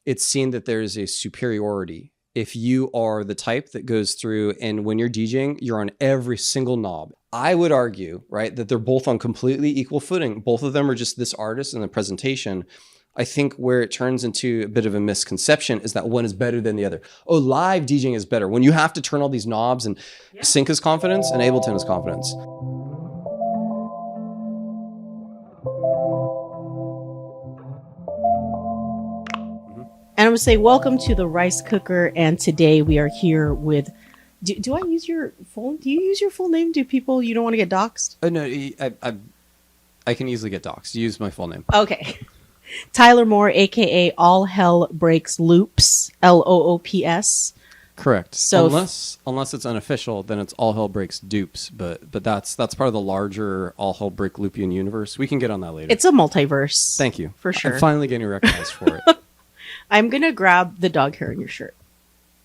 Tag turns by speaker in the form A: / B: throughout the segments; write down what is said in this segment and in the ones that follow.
A: it's seen that there's a superiority if you are the type that goes through and when you're DJing, you're on every single knob. I would argue, right, that they're both on completely equal footing. Both of them are just this artist and the presentation. I think where it turns into a bit of a misconception is that one is better than the other. Oh, live DJing is better. When you have to turn all these knobs and sync is confidence and Ableton is confidence.
B: And I'm going to say, welcome to the Rice Cooker. And today we are here with, do I use your full, do you use your full name? Do people, you don't want to get doxxed?
A: Oh, no, I can easily get doxxed. Use my full name.
B: Okay. Tyler Moore, a.k.a. All Hell Breaks Loops, Loops.
A: Correct.
B: So
A: unless it's unofficial, then it's All Hell Breaks Dupes. But that's part of the larger All Hell Break Loopian universe. We can get on that later.
B: It's a multiverse.
A: Thank you.
B: For sure.
A: I'm finally getting recognized for it.
B: I'm going to grab the dog hair in your shirt.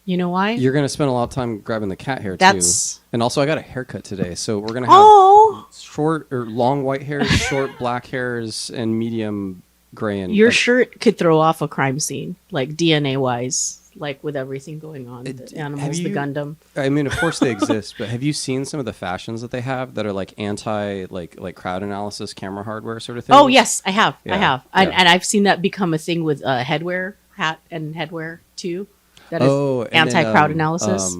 B: You know why?
A: You're going to spend a lot of time grabbing the cat hair, too. And also, I got a haircut today, so we're going to have short or long white hairs, short black hairs, and medium gray. And
B: your shirt could throw off a crime scene, like DNA-wise, like with everything going on. The animals, the Gundam.
A: I mean, of course they exist, but have you seen some of the fashions that they have that are like like crowd analysis camera hardware sort of thing?
B: Oh, yes, I have.
A: Yeah.
B: I have.
A: Yeah.
B: And I've seen that become a thing with headwear, hat and headwear, too. That is anti-crowd analysis.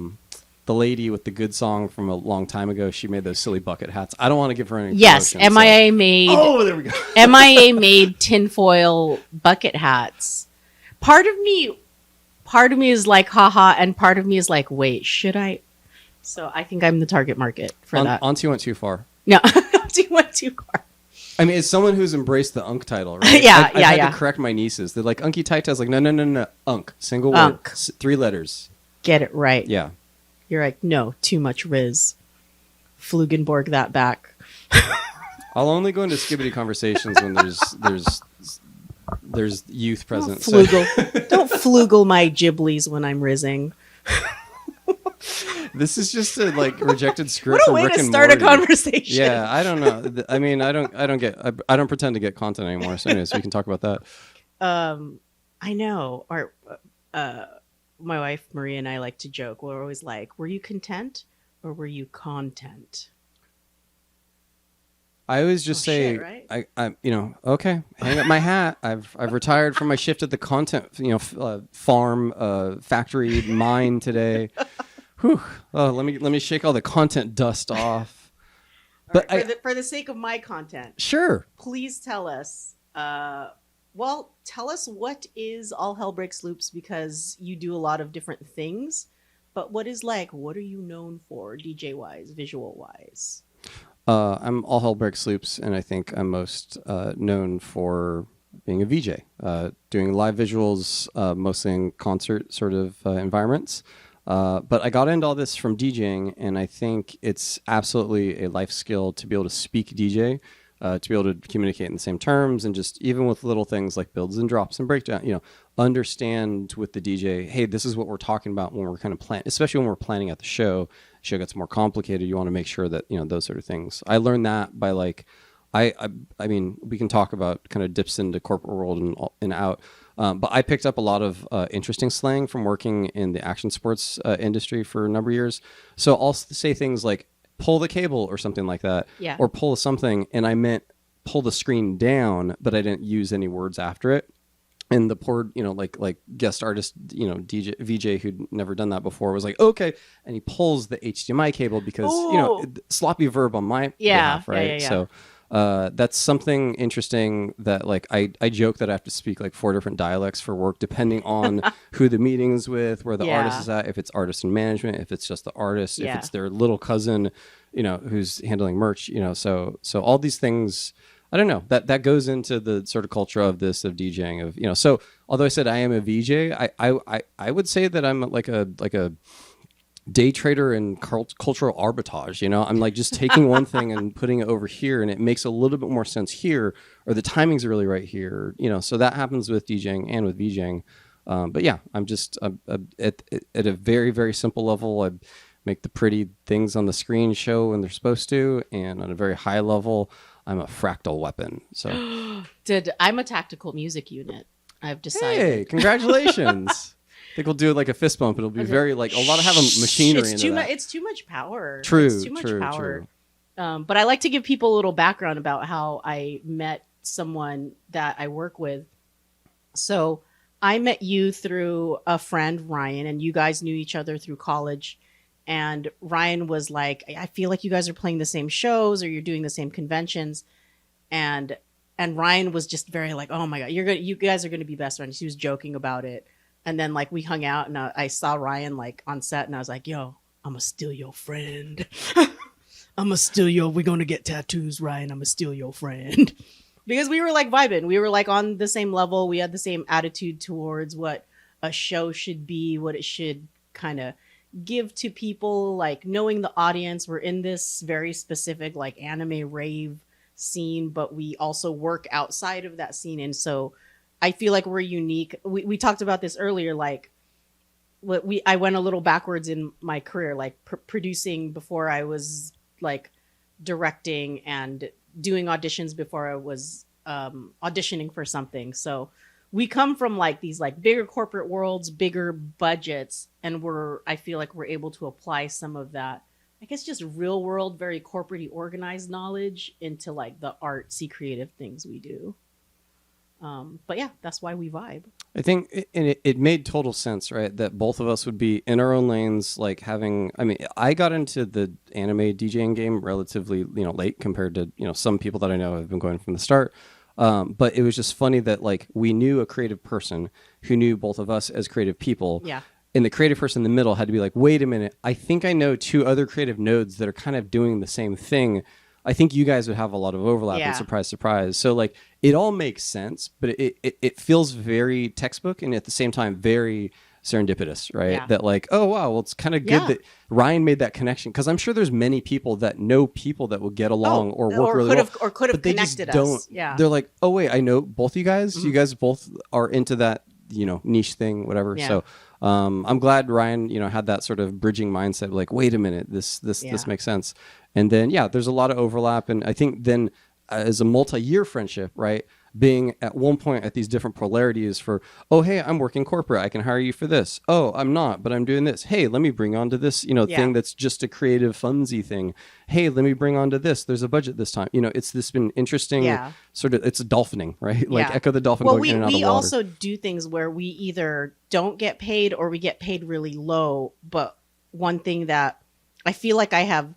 A: The lady with the good song from a long time ago, she made those silly bucket hats. I don't want to give her any
B: Yes,
A: promotion,
B: MIA made.
A: Oh, there we go.
B: MIA made tinfoil bucket hats. Part of me is like, haha, and part of me is like, wait, should I? So I think I'm the target market for that.
A: Auntie went too far.
B: No, Auntie went too far.
A: I mean, as someone who's embraced the Unk title, right?
B: Yeah,
A: I had to correct my nieces. They're like, Unky Taita. I was like, no, Unk. Single word. 3 letters.
B: Get it right.
A: Yeah.
B: You're like, no, too much Riz. Flugenborg that back.
A: I'll only go into skibbity conversations when there's youth present.
B: Don't flugel my Ghiblies when I'm rizzing.
A: This is just a rejected script.
B: What a way to start a conversation.
A: Yeah, I don't know. I mean, I don't pretend to get content anymore. So anyways, we can talk about that.
B: I know. My wife Maria and I like to joke. We're always like, "Were you content or were you content?"
A: I always just say,
B: shit, right?
A: I okay, hang up my hat. I've retired from my shift at the content, farm, factory, mine today. Whew. Oh, let me shake all the content dust off.
B: But for the sake of my content,
A: sure.
B: Please tell us. Tell us what is All Hell Breaks Loops, because you do a lot of different things. But what are you known for, DJ wise, visual wise?
A: I'm All Hell Breaks Loops, and I think I'm most known for being a VJ, doing live visuals, mostly in concert sort of environments. But I got into all this from DJing, and I think it's absolutely a life skill to be able to speak DJ, to be able to communicate in the same terms, and just even with little things like builds and drops and breakdown, understand with the DJ, hey, this is what we're talking about when we're kind of planning, especially when we're planning at the show. The show gets more complicated. You want to make sure that, those sort of things. I learned that by I mean, we can talk about kind of dips into corporate world and out. But I picked up a lot of interesting slang from working in the action sports industry for a number of years. So I'll say things like pull the cable or something like that, or pull something, and I meant pull the screen down, but I didn't use any words after it. And the poor, like guest artist, DJ VJ who'd never done that before was like, okay, and he pulls the HDMI cable because sloppy verb on my behalf, right?
B: Yeah.
A: So. That's something interesting that I joke that I have to speak 4 different dialects for work, depending on who the meeting's with, where the artist is at, if it's artist and management, if it's just the artist, if it's their little cousin, who's handling merch, so all these things, I don't know, that goes into the sort of culture of DJing so although I said I am a VJ, I would say that I'm like a day trader and cultural arbitrage. I'm just taking one thing and putting it over here, and it makes a little bit more sense here, or the timing's really right here, so that happens with DJing and with VJing. But yeah, I'm just at a very, very simple level. I make the pretty things on the screen show when they're supposed to, and on a very high level, I'm a fractal weapon. So
B: I'm a tactical music unit. I've
A: Hey,
B: decided.
A: congratulations. I think we'll do like a fist bump. It'll be
B: Okay.
A: very like a lot of having machinery
B: It's
A: into
B: too much.
A: that.
B: It's too much power. It's
A: True,
B: too much
A: true,
B: power.
A: true.
B: But I like to give people a little background about how I met someone that I work with. So I met you through a friend, Ryan, and you guys knew each other through college. And Ryan was like, I feel like you guys are playing the same shows or you're doing the same conventions. And Ryan was just very like, oh my God, you guys are gonna be best friends. He was joking about it. And then like we hung out and I saw Ryan like on set and I was like, yo, I'm gonna steal your friend. I'm gonna steal your, we're gonna get tattoos, Ryan. I'm gonna steal your friend. Because we were like vibing. We were like on the same level. We had the same attitude towards what a show should be, what it should kind of give to people, like knowing the audience. We're in this very specific like anime rave scene, but we also work outside of that scene. And so I feel like we're unique. We talked about this earlier, like I went a little backwards in my career, like producing before I was like directing and doing auditions before I was auditioning for something. So we come from like these like bigger corporate worlds, bigger budgets, and I feel like we're able to apply some of that, I guess, just real world, very corporate-y organized knowledge into like the artsy creative things we do. But yeah, that's why we vibe.
A: I think it made total sense, right? That both of us would be in our own lanes, like having. I mean, I got into the anime DJing game relatively, late compared to some people that I know have been going from the start. But it was just funny that like we knew a creative person who knew both of us as creative people.
B: Yeah.
A: And the creative person in the middle had to be like, wait a minute, I think I know two other creative nodes that are kind of doing the same thing. I think you guys would have a lot of overlap,
B: Yeah.
A: and surprise, surprise. So like it all makes sense, but it feels very textbook and at the same time very serendipitous, right?
B: Yeah.
A: That like, oh wow, well it's kind of good
B: Yeah.
A: that Ryan made that connection, because I'm sure there's many people that know people that will get along or work really well,
B: or could have
A: but they just
B: connected
A: don't.
B: us. Yeah.
A: They're like, oh wait, I know both you guys. You guys both are into that niche thing, whatever.
B: Yeah.
A: So I'm glad Ryan had that sort of bridging mindset, like, wait a minute, this makes sense. And then there's a lot of overlap, and I think then as a multi-year friendship, right, being at one point at these different polarities for, oh hey, I'm working corporate, I can hire you for this. Oh, I'm not, but I'm doing this. Hey, let me bring on to this thing that's just a creative funsy thing. Hey, let me bring on to this, there's a budget this time. It's this been interesting sort of, it's a dolphining, right? Like Echo the Dolphin going in and out of water.
B: We also do things where we either don't get paid or we get paid really low. But one thing that I feel like I'm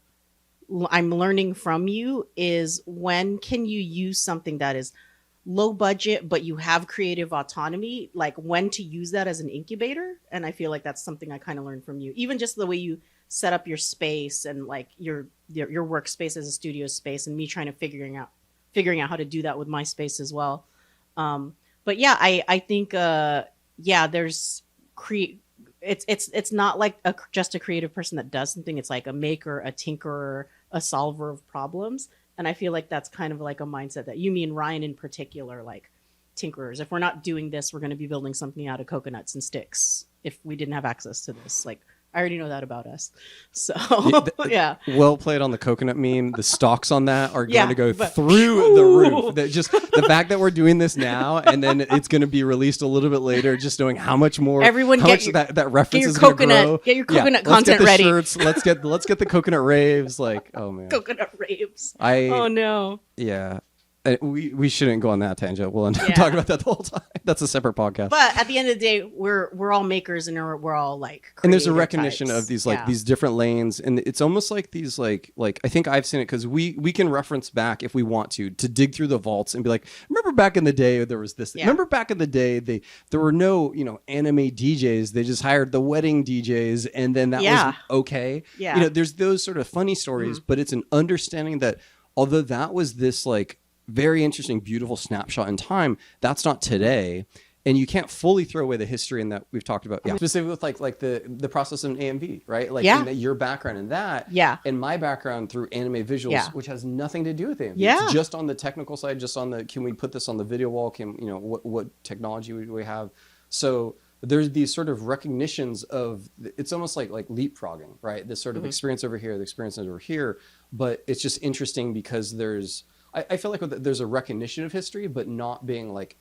B: learning from you is, when can you use something that is low budget but you have creative autonomy, like when to use that as an incubator. And I feel like that's something I kind of learned from you, even just the way you set up your space and like your workspace as a studio space, and me trying to figuring out how to do that with my space as well. But yeah, I think there's it's not like just a creative person that does something. It's like a maker, a tinkerer, a solver of problems. And I feel like that's kind of like a mindset that you, me, and Ryan in particular, like tinkerers. If we're not doing this, we're going to be building something out of coconuts and sticks if we didn't have access to this. Like, I already know that about us. So, yeah.
A: Well played on the coconut meme. The stalks on that are going to go
B: but-
A: through the roof. Just the fact that we're doing this now, and then it's going to be released a little bit later, just knowing how much more,
B: Everyone
A: how
B: get
A: much
B: your-
A: that reference
B: your
A: is going to
B: coconut-
A: grow.
B: get your coconut
A: let's get
B: content
A: the
B: ready.
A: Shirts. Let's get the coconut raves. Like, oh man,
B: Coconut raves.
A: I
B: Oh no.
A: yeah. We shouldn't go on that tangent. We'll end up talking about that the whole time. That's a separate podcast.
B: But at the end of the day, we're all makers, and we're all like,
A: and there's a
B: creator
A: recognition
B: types.
A: of these like these different lanes, and it's almost like these like I think I've seen it because we can reference back if we want to dig through the vaults and be like, remember back in the day there was this. Remember back in the day there were no anime DJs. They just hired the wedding DJs, and then that was okay.
B: Yeah.
A: There's those sort of funny stories, but it's an understanding that although that was this like very interesting, beautiful snapshot in time, that's not today. And you can't fully throw away the history in that we've talked about. Specifically with like the process of AMV, right? Like your background in that.
B: Yeah.
A: And my background through anime visuals, which has nothing to do with AMV.
B: Yeah.
A: It's just on the technical side, just on the, can we put this on the video wall? Can, what technology do we have? So there's these sort of recognitions of, it's almost like leapfrogging, right? This sort of experience over here, the experience over here. But it's just interesting because I feel like there's a recognition of history, but not being like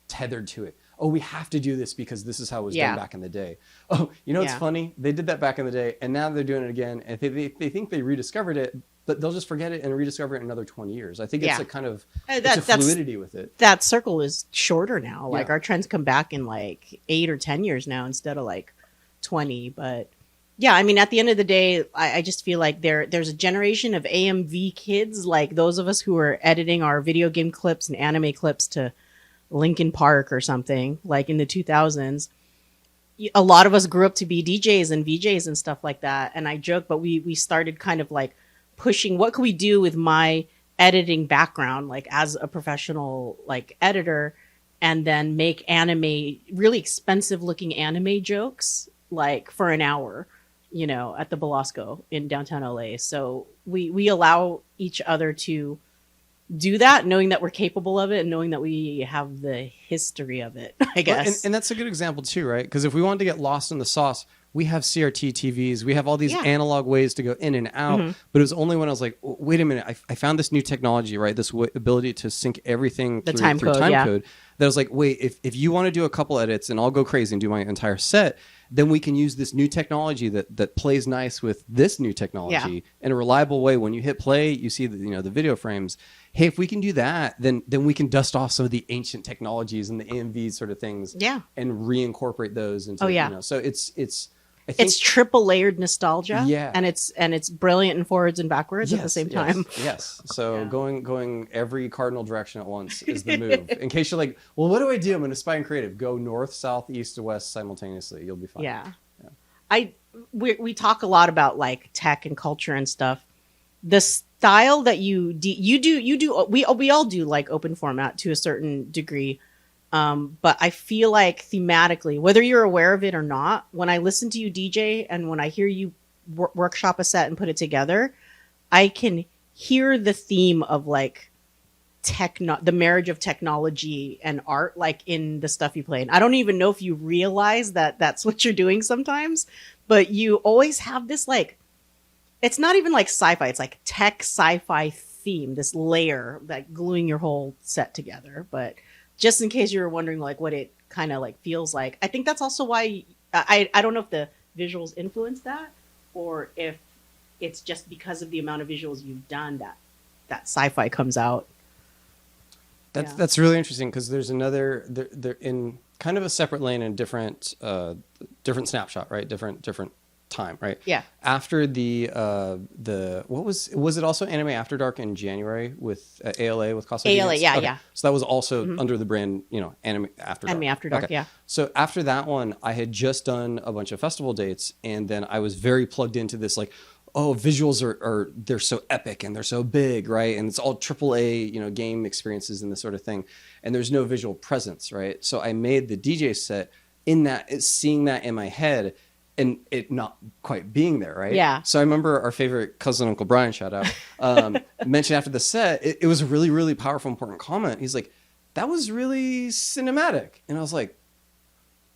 A: tethered to it. Oh, we have to do this because this is how it was
B: Yeah.
A: done back in the day. Oh, you know, it's
B: Yeah.
A: funny. They did that back in the day, and now they're doing it again. And they think they rediscovered it, but they'll just forget it and rediscover it in another 20 years. I think it's
B: Yeah.
A: a kind of
B: That-
A: it's a
B: that's-
A: fluidity with it.
B: That circle is shorter now. Like
A: Yeah.
B: our trends come back in like 8 or 10 years now instead of like 20. But yeah, I mean, at the end of the day, I just feel like there's a generation of AMV kids, like those of us who are editing our video game clips and anime clips to Linkin Park or something, like in the 2000s. A lot of us grew up to be DJs and VJs and stuff like that. And I joke, but we started kind of like pushing, what could we do with my editing background, like as a professional like editor, and then make anime, really expensive looking anime jokes like for an hour, you know, at the Belasco in downtown LA. So we allow each other to do that, knowing that we're capable of it and knowing that we have the history of it, I guess.
A: And that's a good example too, right? Because if we wanted to get lost in the sauce, we have CRT TVs, we have all these
B: Yeah.
A: analog ways to go in and out.
B: Mhm.
A: But it was only when I was like, wait a minute, I found this new technology, right? This ability to sync everything
B: The
A: through
B: time code,
A: time
B: yeah.
A: code. That I was like, wait, if you want to do a couple edits and I'll go crazy and do my entire set, then we can use this new technology that plays nice with this new technology in a reliable way. When you hit play, you see the video frames. Hey, if we can do that, then we can dust off some of the ancient technologies and the AMV sort of things,
B: Yeah.
A: and reincorporate those into.
B: Oh, yeah.
A: So it's I think,
B: It's triple layered nostalgia.
A: Yeah.
B: And it's brilliant and forwards and backwards at the same time.
A: Yes. So
B: Yeah.
A: going every cardinal direction at once is the move. In case you're like, well, what do I do? I'm an aspiring creative. Go north, south, east, to west simultaneously. You'll be fine.
B: Yeah.
A: Yeah.
B: We talk a lot about like tech and culture and stuff. The style that you do we all do like open format to a certain degree. But I feel like thematically, whether you're aware of it or not, when I listen to you DJ and when I hear you workshop a set and put it together, I can hear the theme of like the marriage of technology and art, like in the stuff you play. And I don't even know if you realize that that's what you're doing sometimes, but you always have this like, it's not even like sci-fi, it's like tech sci-fi theme, this layer that gluing your whole set together. But just in case you were wondering like what it kind of like feels like, I think that's also why I don't know if the visuals influence that or if it's just because of the amount of visuals you've done that sci-fi comes out.
A: That's really interesting because there's another they're in kind of a separate lane and different snapshot, right? Different time, right?
B: Yeah.
A: After the what was it also Anime After Dark in January with ALA with Cosplay
B: ALA,
A: Deviants?
B: yeah,
A: Okay.
B: yeah.
A: So that was also under the brand, Anime After Dark.
B: Anime After Dark,
A: Okay.
B: yeah.
A: So after that one, I had just done a bunch of festival dates, and then I was very plugged into this like, oh, visuals are they're so epic and they're so big, right? And it's all AAA, game experiences and this sort of thing. And there's no visual presence, right? So I made the DJ set in that, seeing that in my head and it not quite being there, right?
B: Yeah.
A: So I remember our favorite cousin, Uncle Brian, shout out, mentioned after the set, it was a really, really powerful, important comment. He's like, that was really cinematic. And I was like,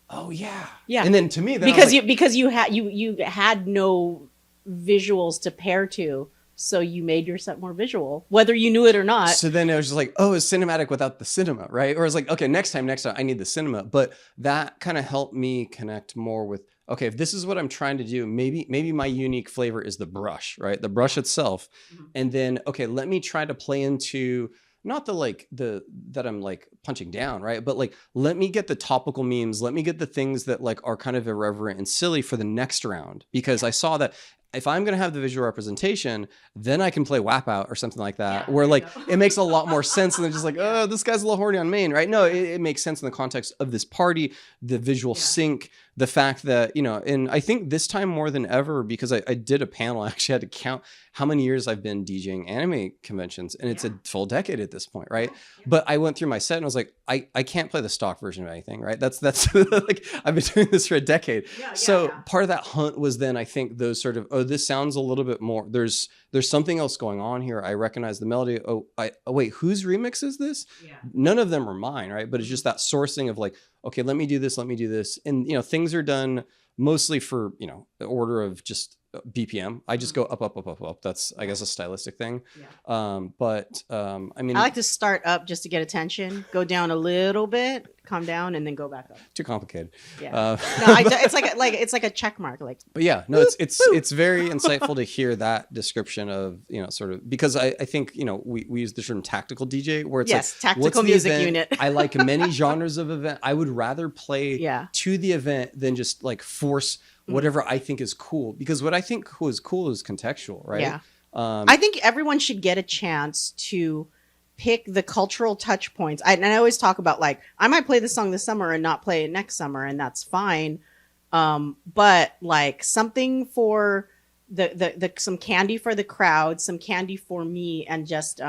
A: oh yeah.
B: Yeah.
A: And then to me, then I
B: because
A: was like,
B: you had no visuals to pair to, so you made your set more visual, whether you knew it or not.
A: So then it was just like, oh, it's cinematic without the cinema, right? Or it's like, okay, next time I need the cinema. But that kind of helped me connect more with, okay, if this is what I'm trying to do, maybe my unique flavor is the brush, right? The brush itself.
B: Mhm.
A: And then, okay, let me try to play into not that I'm like punching down, right? But like, let me get the topical memes. Let me get the things that like are kind of irreverent and silly for the next round, because I saw that if I'm going to have the visual representation, then I can play WAP out or something like that,
B: Yeah,
A: where
B: there you
A: like
B: go.
A: it makes a lot more sense than just like, oh, this guy's a little horny on main, right? No, it makes sense in the context of this party, the visual sync, the fact that, and I think this time more than ever, because I did a panel, I actually had to count how many years I've been DJing anime conventions, and it's a full decade at this point, right? But I went through my set and I was like, I can't play the stock version of anything, right? That's like, I've been doing this for a decade. So part of that hunt was then, I think, those sort of, oh, this sounds a little bit more, there's something else going on here. I recognize the melody. Oh, wait, whose remix is this?
B: Yeah.
A: None of them are mine, right? But it's just that sourcing of like, okay, let me do this. And, things are done mostly for, the order of just BPM. I just go up, up, up, up, up. That's, I guess, a stylistic thing.
B: Yeah.
A: I mean,
B: I like to start up just to get attention, go down a little bit, calm down, and then go back up.
A: Too complicated.
B: Yeah. No, it's like a check mark. Like,
A: but yeah, no, it's very insightful to hear that description of, sort of, because I think, we use the term tactical DJ, where it's like,
B: tactical
A: what's the
B: music
A: event?
B: unit.
A: I like many genres of event. I would rather play to the event than just like force whatever I think is cool, because what I think is cool is contextual, right?
B: Yeah. I think everyone should get a chance to pick the cultural touch points. And I always talk about, like, I might play this song this summer and not play it next summer, and that's fine. But like something for the some candy for the crowd, some candy for me, and just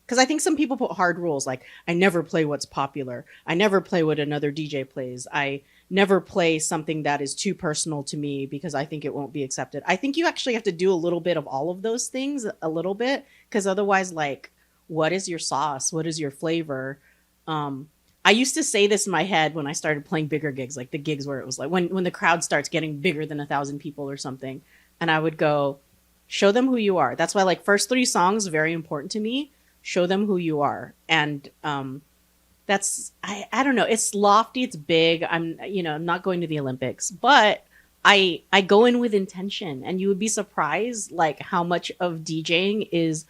B: because I think some people put hard rules, like I never play what's popular, I never play what another DJ plays, I never play something that is too personal to me because I think it won't be accepted. I think you actually have to do a little bit of all of those things, a little bit, because otherwise, like, what is your sauce? What is your flavor? I used to say this in my head when I started playing bigger gigs, like the gigs where it was like when the crowd starts getting bigger than 1,000 people or something. And I would go, show them who you are. That's why, like, first 3 songs, very important to me. Show them who you are. And that's, I don't know. It's lofty. It's big. I'm not going to the Olympics, but I go in with intention, and you would be surprised, like, how much of DJing is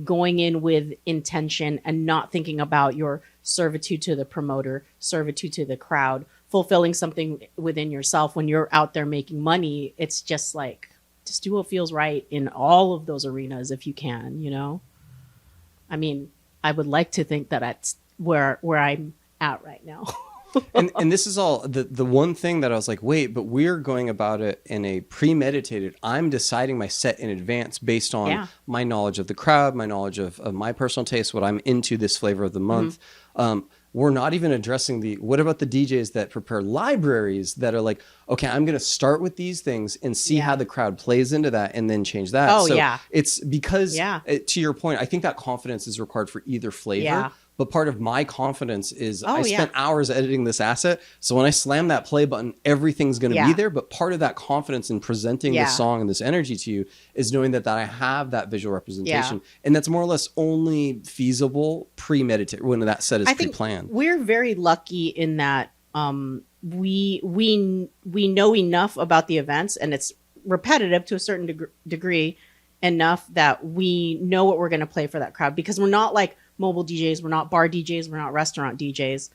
B: going in with intention and not thinking about your servitude to the promoter, servitude to the crowd, fulfilling something within yourself. When you're out there making money, it's just like, just do what feels right in all of those arenas if you can, I mean, I would like to think that that's where I'm at right now.
A: and this is all the one thing that I was like, wait, but we're going about it in a premeditated, I'm deciding my set in advance based on my knowledge of the crowd, my knowledge of my personal taste, what I'm into this flavor of the month. We're not even addressing what about the DJs that prepare libraries that are like, okay, I'm going to start with these things and see how the crowd plays into that and then change that.
B: Oh, yeah.
A: It's because, to your point, I think that confidence is required for either flavor.
B: Yeah.
A: But part of my confidence is I spent hours editing this asset. So when I slam that play button, everything's going to be there. But part of that confidence in presenting this song and this energy to you is knowing that I have that visual representation. And that's more or less only feasible premeditated when that set is pre-planned.
B: We're very lucky in that we know enough about the events, and it's repetitive to a certain degree enough that we know what we're going to play for that crowd, because we're not like mobile DJs, we're not bar DJs, we're not restaurant DJs,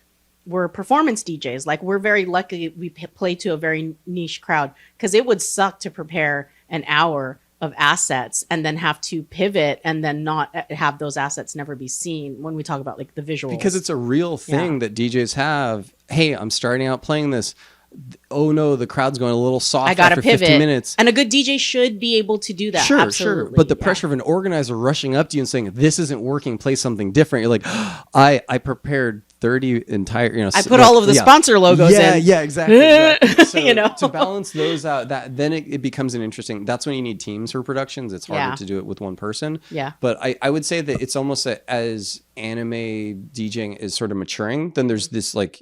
B: we're performance DJs. Like, we're very lucky we play to a very niche crowd, because it would suck to prepare an hour of assets and then have to pivot and then not have those assets never be seen when we talk about, like, the visuals.
A: Because it's a real thing that DJs have. Hey, I'm starting out playing this. Oh no, the crowd's going a little soft.
B: I gotta
A: after
B: pivot.
A: 15 minutes.
B: And a good DJ should be able to do that.
A: Sure,
B: Absolutely.
A: sure. But the pressure of an organizer rushing up to you and saying, this isn't working, play something different. You're like, I prepared 30 entire,
B: I put all of the sponsor logos in.
A: Yeah, exactly. So
B: You know?
A: to balance those out, then it becomes an interesting, that's when you need teams for productions. It's harder to do it with one person.
B: Yeah.
A: But I would say that it's almost as anime DJing is sort of maturing, then there's this like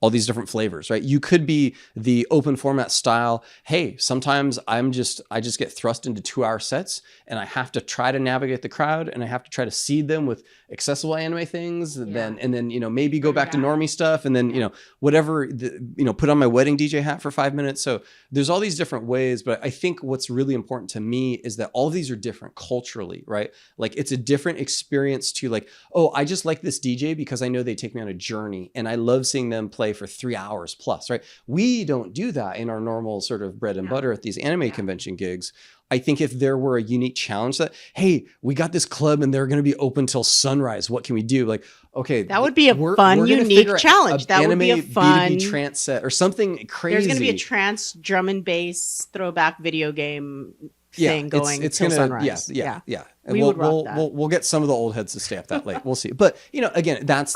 A: all these different flavors, right? You could be the open format style. Hey, sometimes I just get thrust into 2-hour sets and I have to try to navigate the crowd and I have to try to seed them with accessible anime things. And then, maybe go back to normie stuff and then, whatever, put on my wedding DJ hat for 5 minutes. So there's all these different ways, but I think what's really important to me is that all of these are different culturally, right? Like, it's a different experience to like, oh, I just like this DJ because I know they take me on a journey and I love seeing them play for 3 hours plus, right? We don't do that in our normal sort of bread and butter at these anime convention gigs. I think if there were a unique challenge that, hey, we got this club and they're going to be open till sunrise, what can we do? Like, okay,
B: that would be a fun, unique challenge. That would be a fun
A: B2B trance set or something crazy.
B: There's going to be a trance drum and bass throwback video game thing going till sunrise.
A: Yeah. And
B: We would rock that.
A: We'll get some of the old heads to stay up that late. We'll see. But again, that's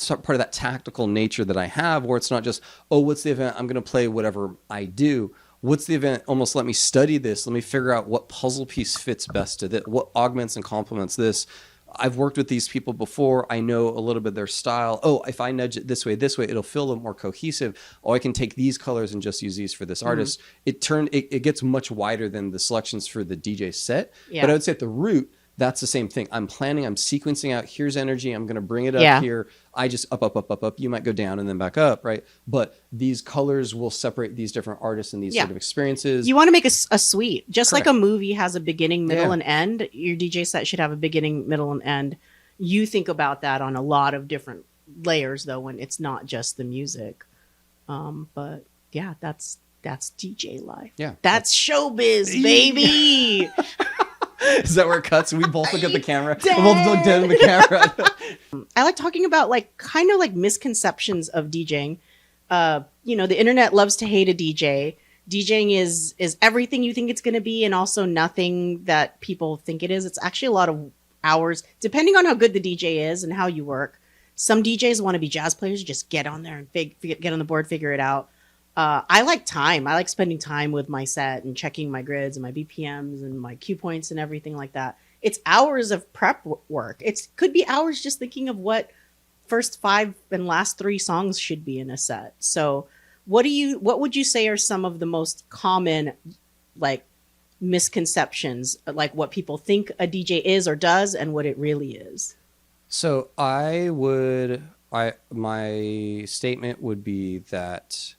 A: part of that tactical nature that I have, where it's not just, oh, what's the event? I'm going to play whatever I do. What's the event? Almost let me study this. Let me figure out what puzzle piece fits best to this, what augments and complements this. I've worked with these people before. I know a little bit of their style. Oh, if I nudge it this way, it'll feel a little more cohesive. Oh, I can take these colors and just use these for this artist. It gets much wider than the selections for the DJ set. Yeah. But I would say at the root, that's the same thing. I'm planning, I'm sequencing out, here's energy, I'm going to bring it up
B: Yeah.
A: here. I just up. You might go down and then back up, right? But these colors will separate these different artists and these
B: Yeah.
A: sort of experiences.
B: You want to make a suite, just like
A: Correct.
B: a movie has a beginning, middle,
A: Yeah.
B: and end. Your DJ set should have a beginning, middle, and end. You think about that on a lot of different layers, though, when it's not just the music. But yeah, that's DJ life.
A: Yeah.
B: That's showbiz, baby.
A: Is that where it cuts? We both look at the camera. We both look dead in the camera.
B: I like talking about like kind of like misconceptions of DJing. The internet loves to hate a DJ. DJing is everything you think it's going to be, and also nothing that people think it is. It's actually a lot of hours, depending on how good the DJ is and how you work. Some DJs want to be jazz players, just get on there and get on the board, figure it out. I like time. I like spending time with my set and checking my grids and my BPMs and my cue points and everything like that. It's hours of prep work. It could be hours just thinking of what first 5 and last 3 songs should be in a set. So what would you say are some of the most common like misconceptions, like what people think a DJ is or does and what it really is?
A: So my statement would be that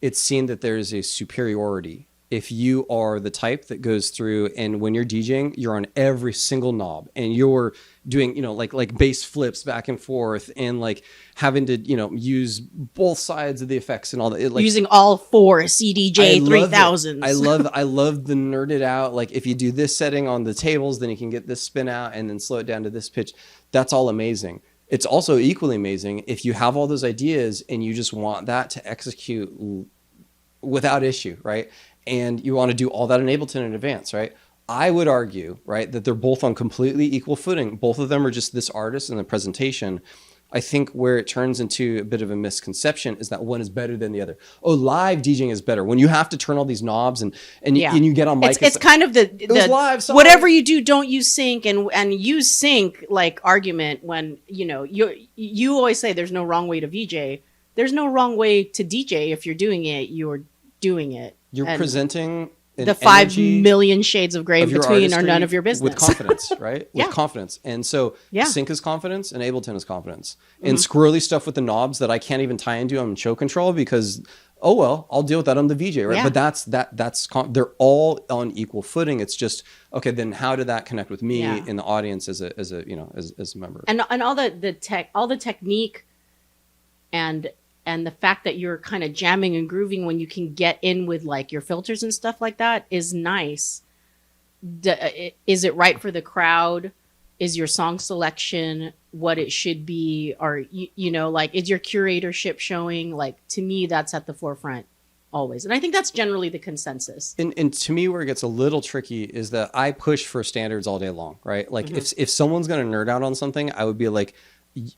A: it's seen that there is a superiority if you are the type that goes through and when you're DJing, you're on every single knob and you're doing, like bass flips back and forth and like having to, use both sides of the effects and all that.
B: Using all 4 CDJ 3000s.
A: I love the nerded out. Like if you do this setting on the tables, then you can get this spin out and then slow it down to this pitch. That's all amazing. It's also equally amazing if you have all those ideas and you just want that to execute without issue, right? And you want to do all that in Ableton in advance, right? I would argue, right, that they're both on completely equal footing. Both of them are just this artist and the presentation. I think where it turns into a bit of a misconception is that one is better than the other. Oh, live DJing is better. When you have to turn all these knobs and you get on mic.
B: It's kind of the
A: live,
B: whatever you do, don't use sync and use sync like argument when, you always say there's no wrong way to VJ. There's no wrong way to DJ. If you're doing it, you're doing it.
A: You're presenting
B: the 5 million shades of gray in between are none of your business.
A: With confidence, right?
B: Yeah.
A: With confidence. And so
B: Yeah.
A: sync is confidence and Ableton is confidence. And squirrely stuff with the knobs that I can't even tie into on show control because, oh, well, I'll deal with that on the VJ, right?
B: Yeah.
A: But they're all on equal footing. It's just, okay, then how did that connect with me
B: Yeah.
A: in the audience as a member?
B: And all the technique and the fact that you're kind of jamming and grooving when you can get in with like your filters and stuff like that is nice. Is it right for the crowd? Is your song selection what it should be? Or, like, is your curatorship showing? Like, to me, that's at the forefront always. And I think that's generally the consensus.
A: And to me, where it gets a little tricky is that I push for standards all day long, right? Like if someone's going to nerd out on something, I would be like,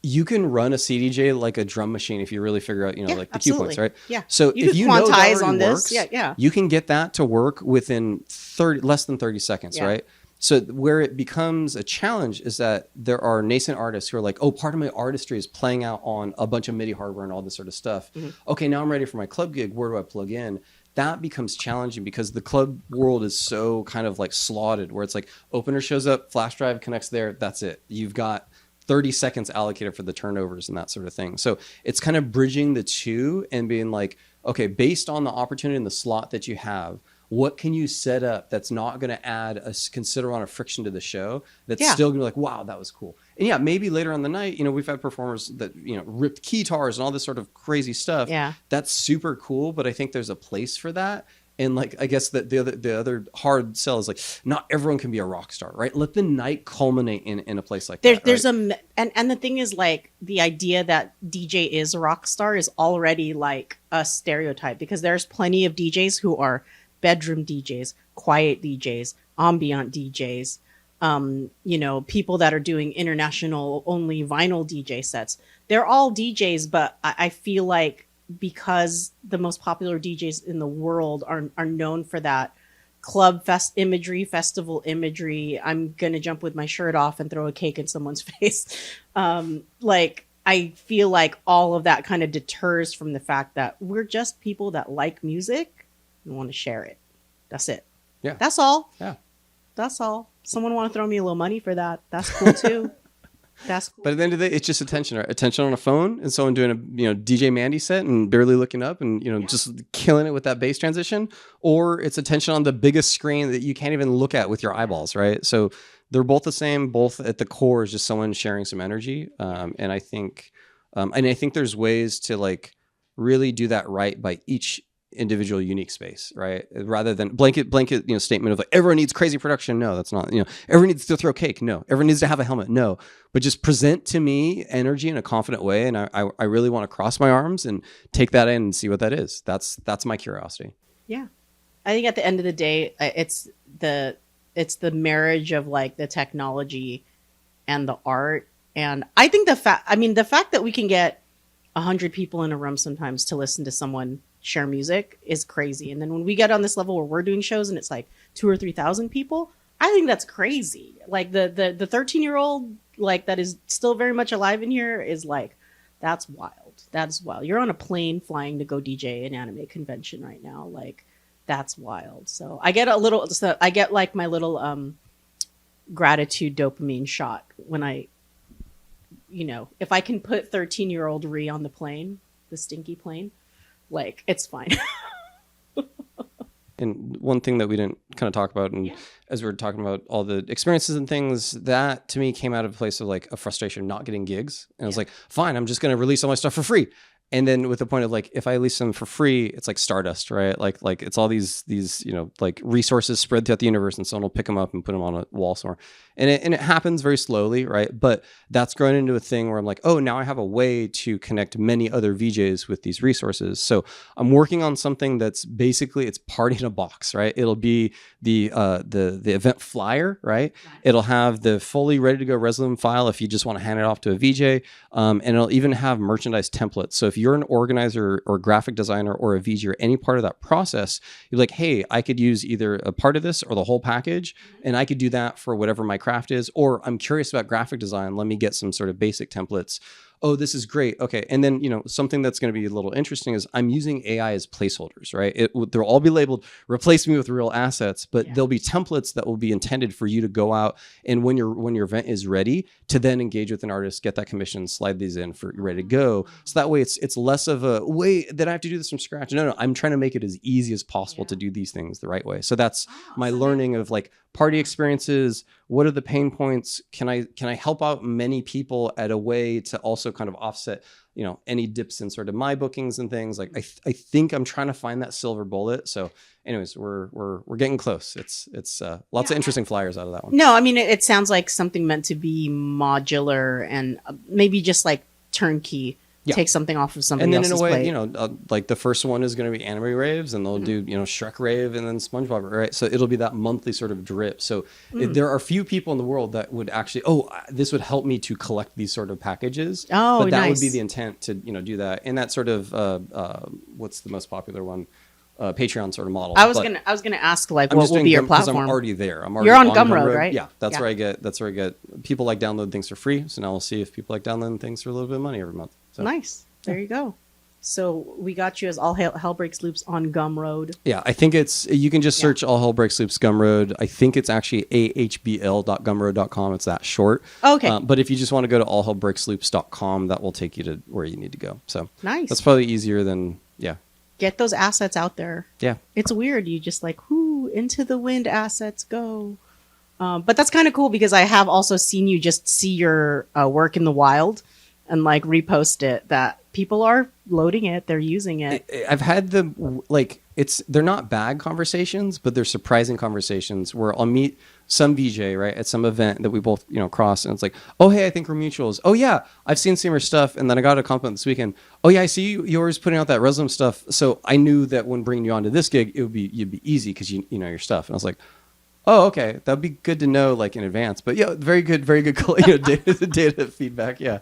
A: you can run a CDJ like a drum machine if you really figure out, like the cue points, right?
B: Yeah.
A: So
B: You
A: if
B: can
A: you know that
B: quantize
A: already
B: on this.
A: works,
B: Yeah.
A: you can get that to work within less than 30 seconds,
B: Yeah.
A: right? So where it becomes a challenge is that there are nascent artists who are like, oh, part of my artistry is playing out on a bunch of MIDI hardware and all this sort of stuff. Okay, now I'm ready for my club gig. Where do I plug in? That becomes challenging because the club world is so kind of like slotted where it's like opener shows up, flash drive connects there. That's it. You've got 30 seconds allocated for the turnovers and that sort of thing. So it's kind of bridging the two and being like, okay, based on the opportunity and the slot that you have, what can you set up that's not going to add a considerable amount of friction to the show that's still going to be like, wow, that was cool. And yeah, maybe later on the night, we've had performers that, ripped keytars and all this sort of crazy stuff.
B: Yeah.
A: That's super cool, but I think there's a place for that. And like, I guess that the other hard sell is like, not everyone can be a rock star, right? Let the night culminate in a place like that.
B: There's
A: right?
B: and the thing is like the idea that DJ is a rock star is already like a stereotype because there's plenty of DJs who are bedroom DJs, quiet DJs, ambient DJs, people that are doing international only vinyl DJ sets. They're all DJs, but I feel like because the most popular DJs in the world are known for that club festival imagery, I'm gonna jump with my shirt off and throw a cake in someone's face. I feel like all of that kind of deters from the fact that we're just people that like music and want to share it. That's it.
A: Yeah.
B: That's all.
A: Yeah.
B: That's all. Someone want to throw me a little money for that? That's cool too. That's cool.
A: But at the end of the day, it's just attention, right? Attention on a phone and someone doing a DJ Mandy set and barely looking up and just killing it with that bass transition, or it's attention on the biggest screen that you can't even look at with your eyeballs, right? So they're both the same. Both at the core is just someone sharing some energy, and I think there's ways to like really do that right by each individual unique space, right? Rather than blanket statement of like everyone needs crazy production. No, that's not. Everyone needs to throw cake. No, everyone needs to have a helmet. No, but just present to me energy in a confident way, and I really want to cross my arms and take that in and see what that is. That's my curiosity.
B: Yeah, I think at the end of the day, it's the marriage of like the technology and the art, and I think the fact that we can get 100 people in a room sometimes to listen to someone share music is crazy. And then when we get on this level where we're doing shows and it's like 2,000 or 3,000 people, I think that's crazy. Like the 13-year-old like that is still very much alive in here is like, that's wild. That's wild. You're on a plane flying to go DJ an anime convention right now. Like that's wild. So I get like my little gratitude dopamine shot when I, if I can put 13-year-old Rhi on the plane, the stinky plane, like it's fine.
A: And one thing that we didn't kind of talk about, and as we were talking about all the experiences and things, that to me came out of a place of like a frustration not getting gigs. And I was like, fine, I'm just going to release all my stuff for free. And then with the point of like, if I release them for free, it's like Stardust, right? Like it's all these like resources spread throughout the universe, and someone will pick them up and put them on a wall somewhere. And it happens very slowly, right? But that's grown into a thing where I'm like, oh, now I have a way to connect many other VJs with these resources. So I'm working on something that's basically it's party in a box, right? It'll be the event flyer, right? It'll have the fully ready to go Resolume file if you just want to hand it off to a VJ, and it'll even have merchandise templates. So if you're an organizer or graphic designer or a VJ or any part of that process, you're like, hey, I could use either a part of this or the whole package, and I could do that for whatever my craft is, or I'm curious about graphic design. Let me get some sort of basic templates. Oh, this is great. Okay. And then, something that's going to be a little interesting is I'm using AI as placeholders, right? They'll all be labeled, replace me with real assets, but there'll be templates that will be intended for you to go out and when your event is ready to then engage with an artist, get that commission, slide these in for ready to go. So that way it's less of a way that I have to do this from scratch. No, I'm trying to make it as easy as possible to do these things the right way. So that's my learning of like party experiences. What are the pain points? Can I help out many people at a way to also kind of offset, any dips in sort of my bookings and things? Like I think I'm trying to find that silver bullet. So anyways, we're getting close. It's lots of interesting flyers out of that one.
B: No, I mean, it sounds like something meant to be modular and maybe just like turnkey. Take something off of somebody else's plate. And then in a way, like the first one is going to be anime raves, and they'll do, Shrek rave and then SpongeBob, right? So it'll be that monthly sort of drip. So there are few people in the world that would actually, this would help me to collect these sort of packages. Oh,
A: but that
B: nice.
A: would be the intent to, do that. And that sort of, what's the most popular one? Patreon sort of model.
B: I was gonna ask like what will be your platform?
A: I'm already there.
B: You're on Gumroad, right?
A: Yeah, that's where I get people like download things for free. So now we'll see if people like downloading things for a little bit of money every month. So.
B: Nice. There you go. So we got you as All Hell Breaks Loops on Gumroad.
A: Yeah, I think you can just search All Hell Breaks Loops Gumroad. I think it's actually ahbl.gumroad.com. It's that short.
B: Okay.
A: But if you just want to go to allhellbreaksloops.com, that will take you to where you need to go. So
B: nice.
A: That's probably easier than,
B: Get those assets out there.
A: Yeah.
B: It's weird. You just like, into the wind assets go. But that's kind of cool because I have also seen you just see your work in the wild and like repost it, that people are loading it, they're using it.
A: I've had they're not bad conversations, but they're surprising conversations where I'll meet some VJ, right, at some event that we both, cross, and it's like, oh, hey, I think we're mutuals. Oh, yeah, I've seen some of your stuff, and then I got a compliment this weekend. Oh, yeah, I see yours putting out that Resolume stuff, so I knew that when bringing you onto this gig, you'd be easy because you know your stuff. And I was like, oh, okay, that'd be good to know, like, in advance. But yeah, very good data feedback. Yeah.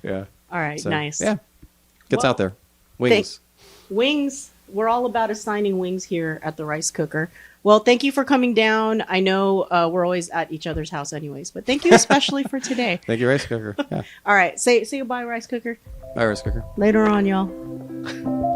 B: All right, so, nice.
A: Yeah, gets out there. Wings.
B: Wings. We're all about assigning wings here at the Rice Cooker. Well, thank you for coming down. I know we're always at each other's house anyways, but thank you especially for today.
A: Thank you, Rice Cooker. Yeah.
B: All right, say goodbye, Rice Cooker.
A: Bye, Rice Cooker.
B: Later on, y'all.